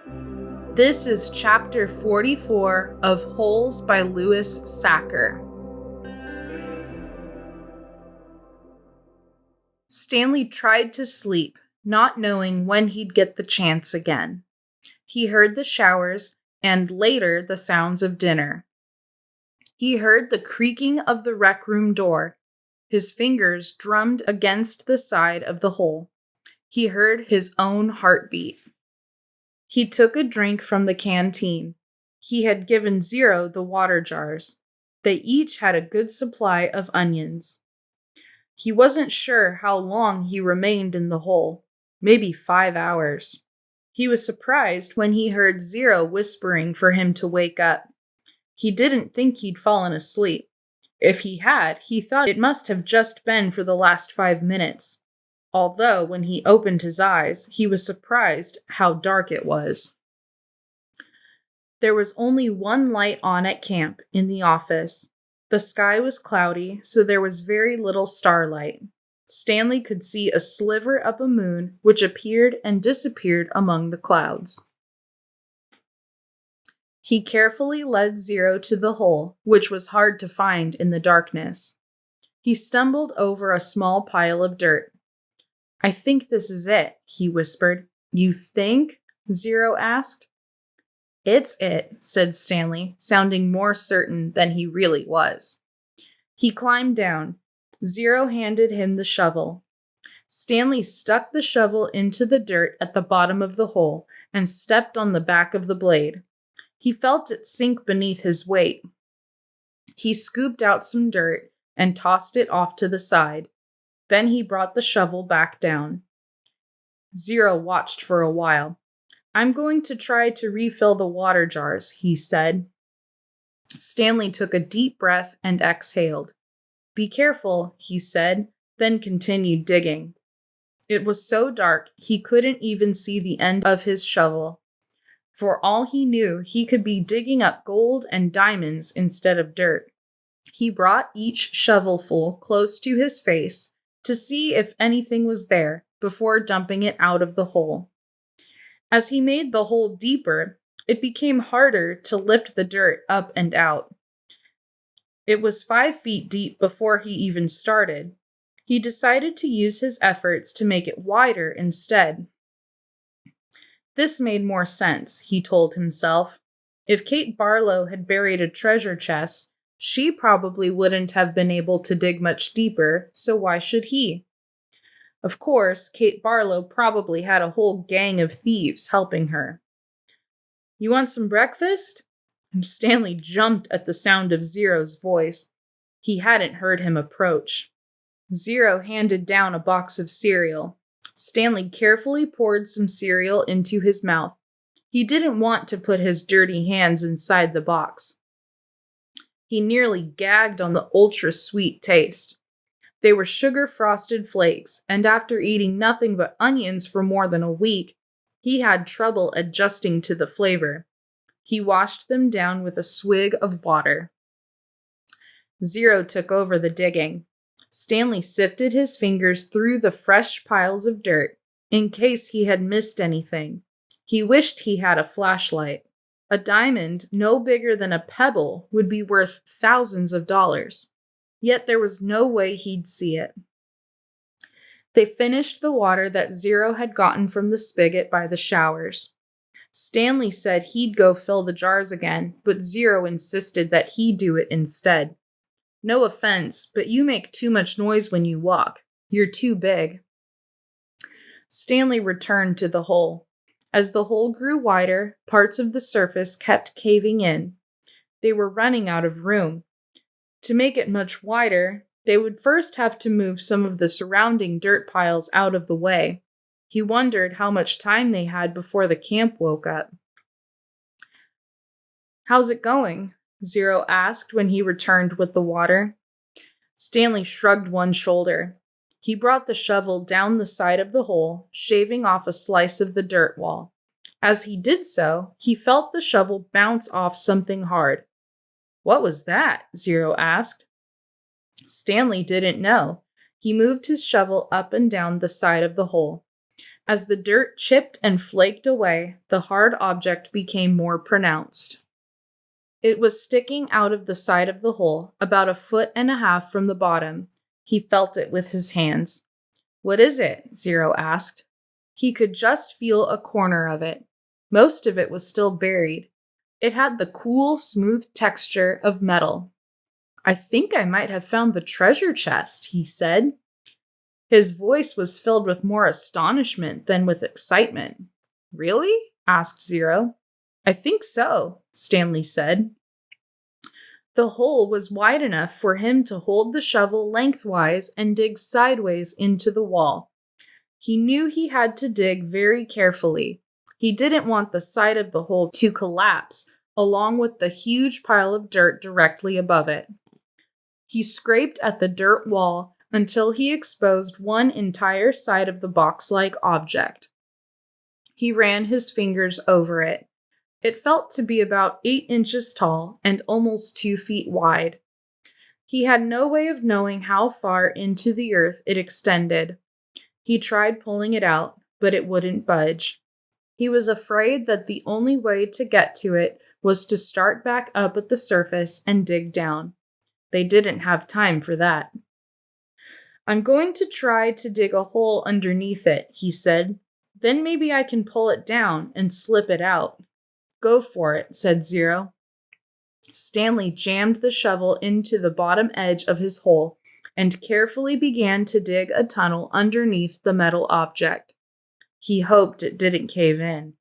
This is Chapter 44 of Holes by Louis Sachar. Stanley tried to sleep, not knowing when he'd get the chance again. He heard the showers and later the sounds of dinner. He heard the creaking of the rec room door. His fingers drummed against the side of the hole. He heard his own heartbeat. He took a drink from the canteen. He had given Zero the water jars. They each had a good supply of onions. He wasn't sure how long he remained in the hole, maybe 5 hours. He was surprised when he heard Zero whispering for him to wake up. He didn't think he'd fallen asleep. If he had, he thought it must have just been for the last 5 minutes. Although, when he opened his eyes, he was surprised how dark it was. There was only one light on at camp, in the office. The sky was cloudy, so there was very little starlight. Stanley could see a sliver of a moon, which appeared and disappeared among the clouds. He carefully led Zero to the hole, which was hard to find in the darkness. He stumbled over a small pile of dirt. "I think this is it," he whispered. "You think?" Zero asked. "It's it," said Stanley, sounding more certain than he really was. He climbed down. Zero handed him the shovel. Stanley stuck the shovel into the dirt at the bottom of the hole and stepped on the back of the blade. He felt it sink beneath his weight. He scooped out some dirt and tossed it off to the side. Then he brought the shovel back down. Zero watched for a while. "I'm going to try to refill the water jars," he said. Stanley took a deep breath and exhaled. "Be careful," he said, then continued digging. It was so dark he couldn't even see the end of his shovel. For all he knew, he could be digging up gold and diamonds instead of dirt. He brought each shovelful close to his face to see if anything was there before dumping it out of the hole. As he made the hole deeper, it became harder to lift the dirt up and out. It was 5 feet deep before he even started. He decided to use his efforts to make it wider instead. This made more sense, he told himself. If Kate Barlow had buried a treasure chest, she probably wouldn't have been able to dig much deeper, so why should he? Of course, Kate Barlow probably had a whole gang of thieves helping her. "You want some breakfast?" Stanley jumped at the sound of Zero's voice. He hadn't heard him approach. Zero handed down a box of cereal. Stanley carefully poured some cereal into his mouth. He didn't want to put his dirty hands inside the box. He nearly gagged on the ultra-sweet taste. They were sugar-frosted flakes, and after eating nothing but onions for more than a week, he had trouble adjusting to the flavor. He washed them down with a swig of water. Zero took over the digging. Stanley sifted his fingers through the fresh piles of dirt, in case he had missed anything. He wished he had a flashlight. A diamond no bigger than a pebble would be worth thousands of dollars. Yet there was no way he'd see it. They finished the water that Zero had gotten from the spigot by the showers. Stanley said he'd go fill the jars again, but Zero insisted that he do it instead. "No offense, but you make too much noise when you walk. You're too big." Stanley returned to the hole. As the hole grew wider, parts of the surface kept caving in. They were running out of room. To make it much wider, they would first have to move some of the surrounding dirt piles out of the way. He wondered how much time they had before the camp woke up. "How's it going?" Zero asked when he returned with the water. Stanley shrugged one shoulder. He brought the shovel down the side of the hole, shaving off a slice of the dirt wall. As he did so, he felt the shovel bounce off something hard. "What was that?" Zero asked. Stanley didn't know. He moved his shovel up and down the side of the hole. As the dirt chipped and flaked away, the hard object became more pronounced. It was sticking out of the side of the hole, about 1.5 feet from the bottom. He felt it with his hands. "What is it?" Zero asked. He could just feel a corner of it. Most of it was still buried. It had the cool, smooth texture of metal. "I think I might have found the treasure chest," he said. His voice was filled with more astonishment than with excitement. "Really?" asked Zero. "I think so," Stanley said. The hole was wide enough for him to hold the shovel lengthwise and dig sideways into the wall. He knew he had to dig very carefully. He didn't want the side of the hole to collapse, along with the huge pile of dirt directly above it. He scraped at the dirt wall until he exposed one entire side of the box-like object. He ran his fingers over it. It felt to be about 8 inches tall and almost 2 feet wide. He had no way of knowing how far into the earth it extended. He tried pulling it out, but it wouldn't budge. He was afraid that the only way to get to it was to start back up at the surface and dig down. They didn't have time for that. "I'm going to try to dig a hole underneath it," he said. "Then maybe I can pull it down and slip it out." "Go for it," said Zero. Stanley jammed the shovel into the bottom edge of his hole and carefully began to dig a tunnel underneath the metal object. He hoped it didn't cave in.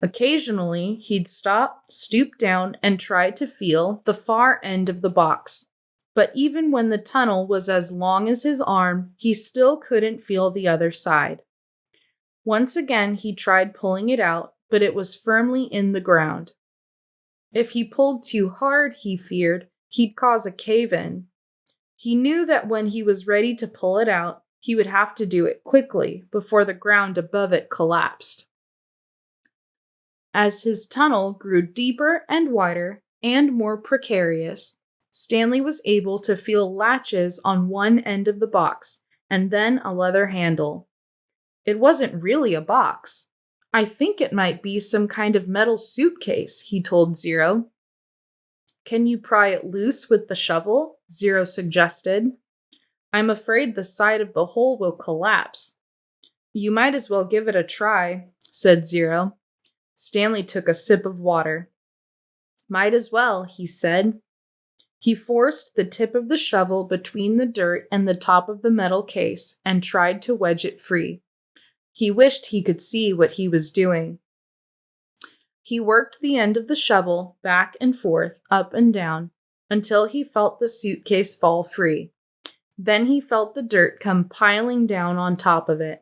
Occasionally, he'd stop, stoop down, and try to feel the far end of the box. But even when the tunnel was as long as his arm, he still couldn't feel the other side. Once again, he tried pulling it out, but it was firmly in the ground. If he pulled too hard, he feared, he'd cause a cave-in. He knew that when he was ready to pull it out, he would have to do it quickly before the ground above it collapsed. As his tunnel grew deeper and wider and more precarious, Stanley was able to feel latches on one end of the box and then a leather handle. It wasn't really a box. "I think it might be some kind of metal suitcase," he told Zero. "Can you pry it loose with the shovel?" Zero suggested. "I'm afraid the side of the hole will collapse." "You might as well give it a try," said Zero. Stanley took a sip of water. "Might as well," he said. He forced the tip of the shovel between the dirt and the top of the metal case and tried to wedge it free. He wished he could see what he was doing. He worked the end of the shovel back and forth, up and down, until he felt the suitcase fall free. Then he felt the dirt come piling down on top of it.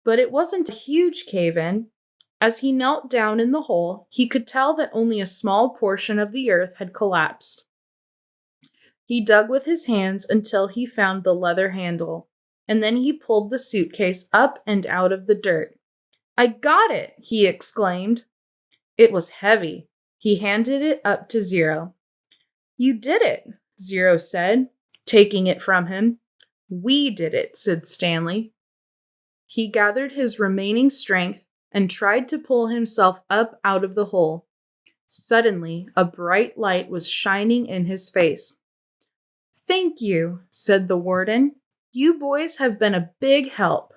But it wasn't a huge cave-in. As he knelt down in the hole, he could tell that only a small portion of the earth had collapsed. He dug with his hands until he found the leather handle, and then he pulled the suitcase up and out of the dirt. "I got it!" he exclaimed. It was heavy. He handed it up to Zero. "You did it," Zero said, taking it from him. "We did it," said Stanley. He gathered his remaining strength and tried to pull himself up out of the hole. Suddenly, a bright light was shining in his face. "Thank you," said the warden. "You boys have been a big help."